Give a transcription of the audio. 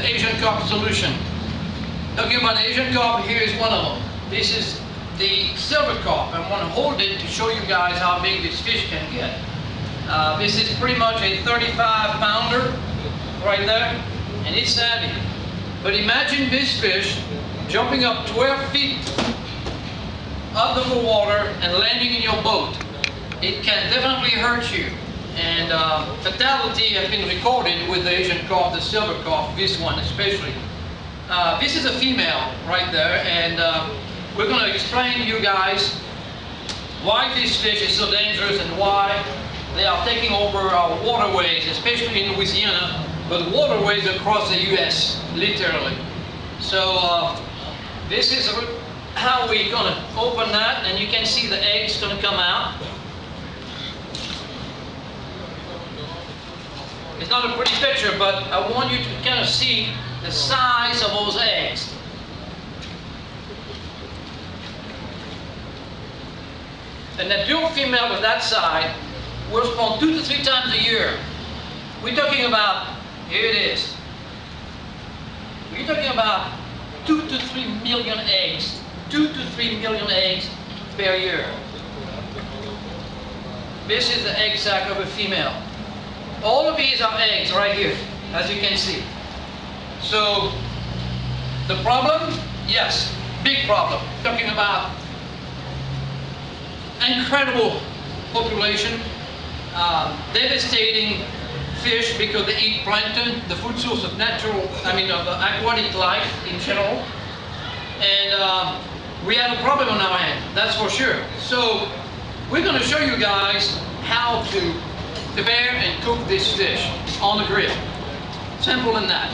Asian Carp Solution. Talking about Asian carp, here is one of them. This is the silver carp. I want to hold it to show you guys how big this fish can get. This is pretty much a 35-pounder right there, and it's heavy. But imagine this fish jumping up 12 feet out of the water and landing in your boat. It can definitely hurt you. And fatality has been recorded with the Asian carp, the silver carp, this one especially. This is a female right there, and we're going to explain to you guys why this fish is so dangerous and why they are taking over our waterways, especially in Louisiana, but waterways across the US, literally. So this is how we're going to open that, and you can see the eggs going to come out. It's not a pretty picture, but I want you to kind of see the size of those eggs. An adult female of that size will spawn 2 to 3 times a year. We're talking about, here it is. We're talking about 2 to 3 million eggs. 2 to 3 million eggs per year. This is the egg sac of a female. All of these are eggs right here, as you can see. So, the problem? Yes, big problem. Talking about incredible population, devastating fish because they eat plankton, the food source of of aquatic life in general. And we have a problem on our hand, that's for sure. So, we're going to show you guys how to prepare and cook this fish on the grill. Simple as that.